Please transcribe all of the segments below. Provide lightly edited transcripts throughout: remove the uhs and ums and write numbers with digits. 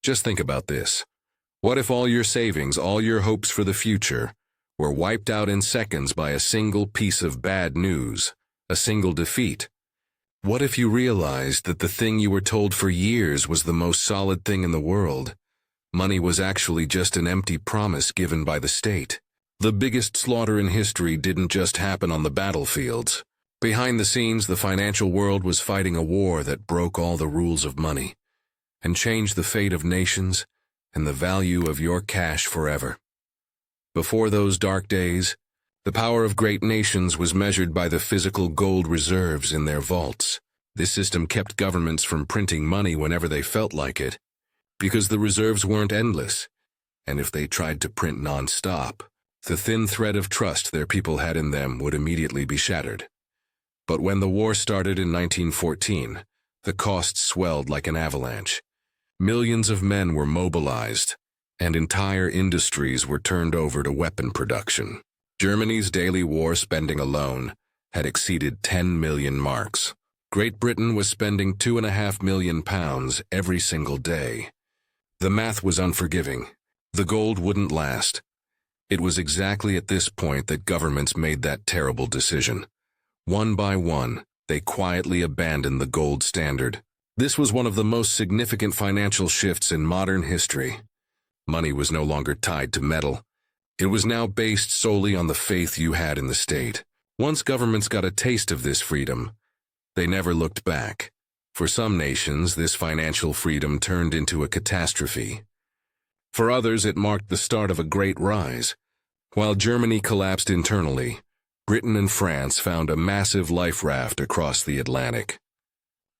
Just think about this. What if all your savings, all your hopes for the future, were wiped out in seconds by a single piece of bad news, a single defeat? What if you realized that the thing you were told for years was the most solid thing in the world? Money was actually just an empty promise given by the state. The biggest slaughter in history didn't just happen on the battlefields. Behind the scenes, the financial world was fighting a war that broke all the rules of money and changed the fate of nations and the value of your cash forever. Before those dark days, the power of great nations was measured by the physical gold reserves in their vaults. This system kept governments from printing money whenever they felt like it, because the reserves weren't endless, and if they tried to print non-stop, the thin thread of trust their people had in them would immediately be shattered. But when the war started in 1914, the costs swelled like an avalanche. Millions of men were mobilized, and entire industries were turned over to weapon production. Germany's daily war spending alone had exceeded 10 million marks. Great Britain was spending £2.5 million every single day. The math was unforgiving. The gold wouldn't last. It was exactly at this point that governments made that terrible decision. One by one, they quietly abandoned the gold standard. This was one of the most significant financial shifts in modern history. Money was no longer tied to metal. It was now based solely on the faith you had in the state. Once governments got a taste of this freedom, they never looked back. For some nations, this financial freedom turned into a catastrophe. For others, it marked the start of a great rise. While Germany collapsed internally, Britain and France found a massive life raft across the Atlantic.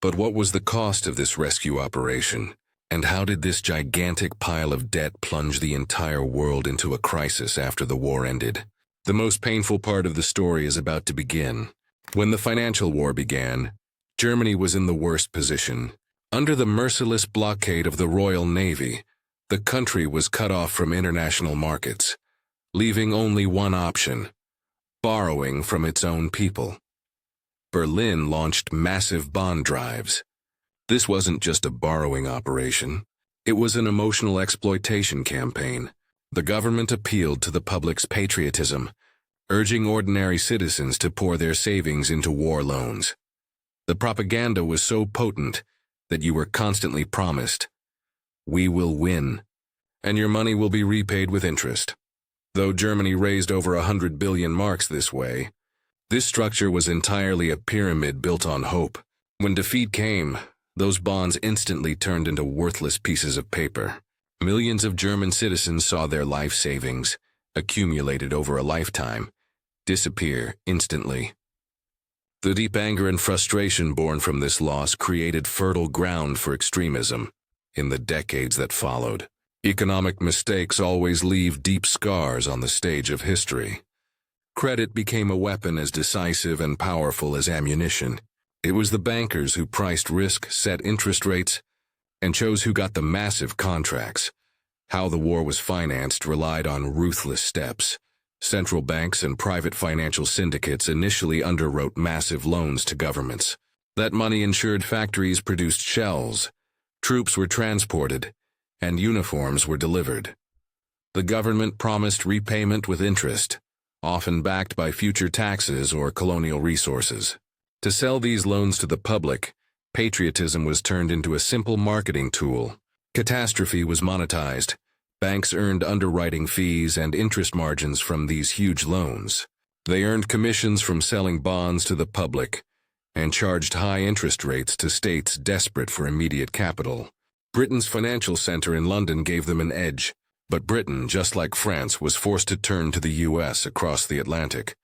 But what was the cost of this rescue operation? And how did this gigantic pile of debt plunge the entire world into a crisis after the war ended? The most painful part of the story is about to begin. When the financial war began, Germany was in the worst position. Under the merciless blockade of the Royal Navy, the country was cut off from international markets, leaving only one option: borrowing from its own people. Berlin launched massive bond drives. This wasn't just a borrowing operation. It was an emotional exploitation campaign. The government appealed to the public's patriotism, urging ordinary citizens to pour their savings into war loans. The propaganda was so potent that you were constantly promised, "We will win, and your money will be repaid with interest." Though Germany raised over 100 billion marks this way, this structure was entirely a pyramid built on hope. When defeat came, those bonds instantly turned into worthless pieces of paper. Millions of German citizens saw their life savings, accumulated over a lifetime, disappear instantly. The deep anger and frustration born from this loss created fertile ground for extremism in the decades that followed. Economic mistakes always leave deep scars on the stage of history. Credit became a weapon as decisive and powerful as ammunition. It was the bankers who priced risk, set interest rates, and chose who got the massive contracts. How the war was financed relied on ruthless steps. Central banks and private financial syndicates initially underwrote massive loans to governments. That money ensured factories produced shells, troops were transported, and uniforms were delivered. The government promised repayment with interest, often backed by future taxes or colonial resources. To sell these loans to the public, patriotism was turned into a simple marketing tool. Catastrophe was monetized. Banks earned underwriting fees and interest margins from these huge loans. They earned commissions from selling bonds to the public and charged high interest rates to states desperate for immediate capital. Britain's financial center in London gave them an edge, but Britain, just like France, was forced to turn to the US across the Atlantic.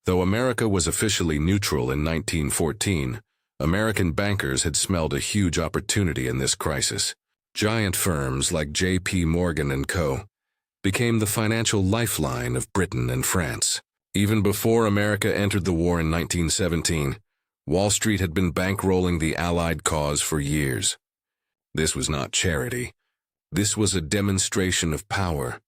Though America was officially neutral in 1914, American bankers had smelled a huge opportunity in this crisis. Giant firms like J.P. Morgan and Co. became the financial lifeline of Britain and France. Even before America entered the war in 1917, Wall Street had been bankrolling the Allied cause for years. This was not charity. This was a demonstration of power.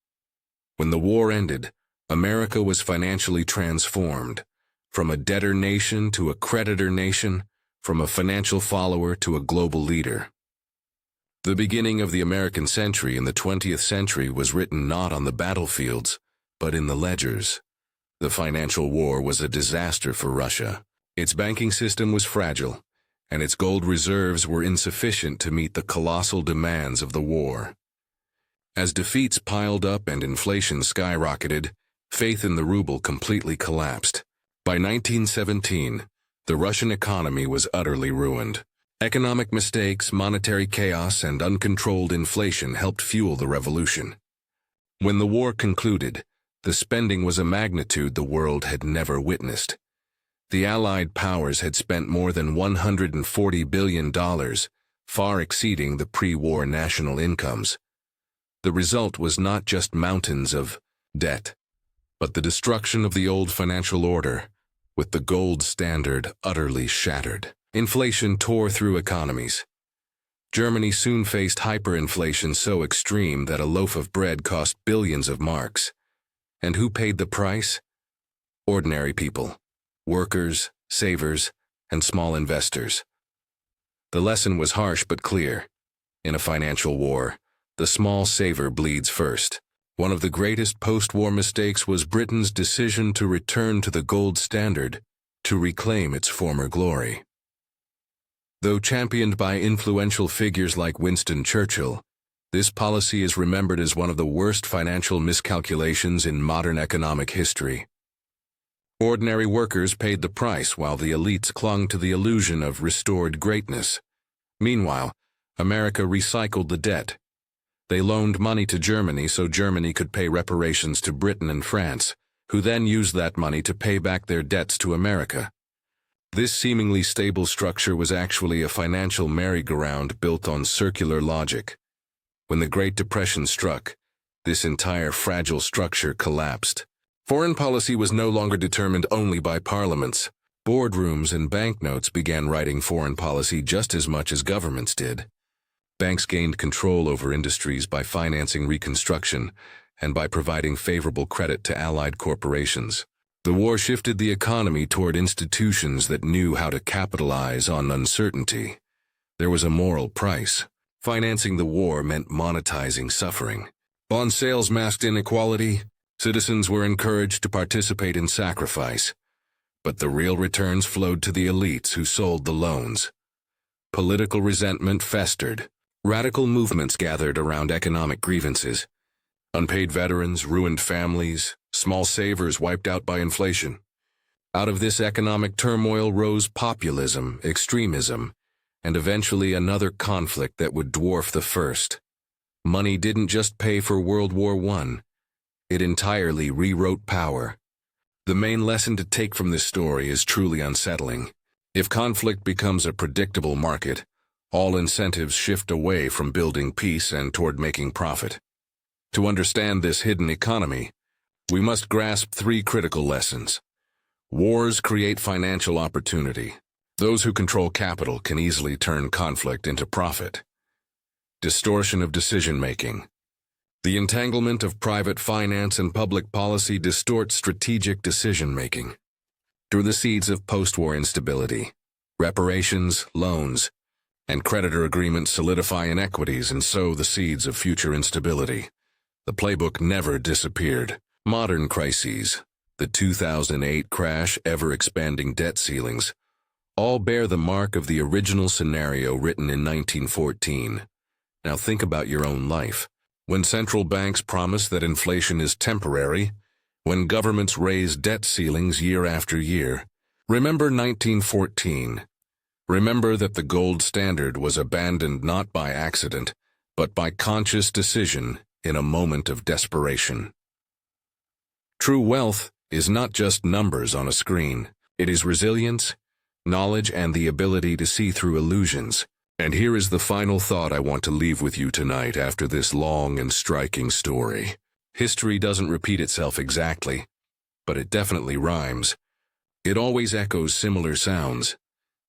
When the war ended, America was financially transformed, from a debtor nation to a creditor nation, from a financial follower to a global leader. The beginning of the American century in the 20th century was written not on the battlefields, but in the ledgers. The financial war was a disaster for Russia. Its banking system was fragile, and its gold reserves were insufficient to meet the colossal demands of the war. As defeats piled up and inflation skyrocketed, faith in the ruble completely collapsed. By 1917, the Russian economy was utterly ruined. Economic mistakes, monetary chaos, and uncontrolled inflation helped fuel the revolution. When the war concluded, the spending was a magnitude the world had never witnessed. The Allied powers had spent more than $140 billion, far exceeding the pre-war national incomes. The result was not just mountains of debt, but the destruction of the old financial order, with the gold standard utterly shattered. Inflation tore through economies. Germany soon faced hyperinflation so extreme that a loaf of bread cost billions of marks. And who paid the price? Ordinary people, workers, savers, and small investors. The lesson was harsh but clear. In a financial war, the small saver bleeds first. One of the greatest post-war mistakes was Britain's decision to return to the gold standard to reclaim its former glory. Though championed by influential figures like Winston Churchill, this policy is remembered as one of the worst financial miscalculations in modern economic history. Ordinary workers paid the price while the elites clung to the illusion of restored greatness. Meanwhile, America recycled the debt. They loaned money to Germany so Germany could pay reparations to Britain and France, who then used that money to pay back their debts to America. This seemingly stable structure was actually a financial merry-go-round built on circular logic. When the Great Depression struck, this entire fragile structure collapsed. Foreign policy was no longer determined only by parliaments. Boardrooms and banknotes began writing foreign policy just as much as governments did. Banks gained control over industries by financing reconstruction and by providing favorable credit to allied corporations. The war shifted the economy toward institutions that knew how to capitalize on uncertainty. There was a moral price. Financing the war meant monetizing suffering. Bond sales masked inequality. Citizens were encouraged to participate in sacrifice. But the real returns flowed to the elites who sold the loans. Political resentment festered. Radical movements gathered around economic grievances. Unpaid veterans, ruined families, small savers wiped out by inflation. Out of this economic turmoil rose populism, extremism, and eventually another conflict that would dwarf the first. Money didn't just pay for World War I. It entirely rewrote power. The main lesson to take from this story is truly unsettling. If conflict becomes a predictable market, all incentives shift away from building peace and toward making profit. To understand this hidden economy, we must grasp three critical lessons. Wars create financial opportunity. Those who control capital can easily turn conflict into profit. Distortion of decision-making. The entanglement of private finance and public policy distorts strategic decision-making. Through the seeds of post-war instability, reparations, loans, and creditor agreements solidify inequities and sow the seeds of future instability. The playbook never disappeared. Modern crises, the 2008 crash, ever-expanding debt ceilings, all bear the mark of the original scenario written in 1914. Now think about your own life. When central banks promise that inflation is temporary, when governments raise debt ceilings year after year, remember 1914. Remember that the gold standard was abandoned not by accident, but by conscious decision in a moment of desperation. True wealth is not just numbers on a screen. It is resilience, knowledge, and the ability to see through illusions. And here is the final thought I want to leave with you tonight after this long and striking story. History doesn't repeat itself exactly, but it definitely rhymes. It always echoes similar sounds.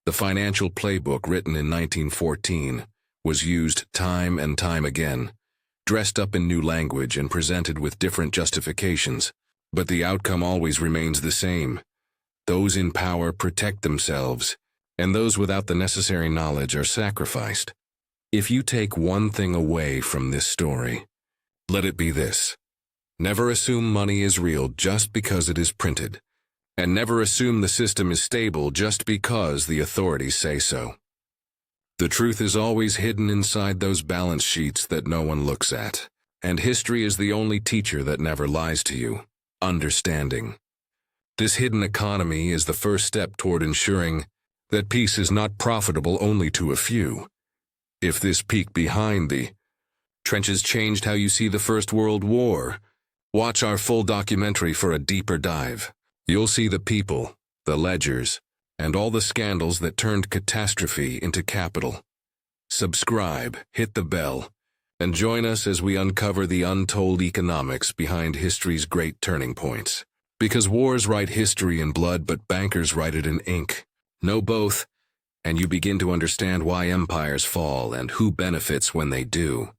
The financial playbook written in 1914 was used time and time again, dressed up in new language and presented with different justifications. But the outcome always remains the same. Those in power protect themselves, and those without the necessary knowledge are sacrificed. If you take one thing away from this story, let it be this. Never assume money is real just because it is printed, and never assume the system is stable just because the authorities say so. The truth is always hidden inside those balance sheets that no one looks at, and history is the only teacher that never lies to you. Understanding. This hidden economy is the first step toward ensuring that peace is not profitable only to a few. If this peek behind the trenches changed how you see the First World War, watch our full documentary for a deeper dive. You'll see the people, the ledgers, and all the scandals that turned catastrophe into capital. Subscribe, hit the bell, and join us as we uncover the untold economics behind history's great turning points. Because wars write history in blood, but bankers write it in ink. Know both, and you begin to understand why empires fall and who benefits when they do.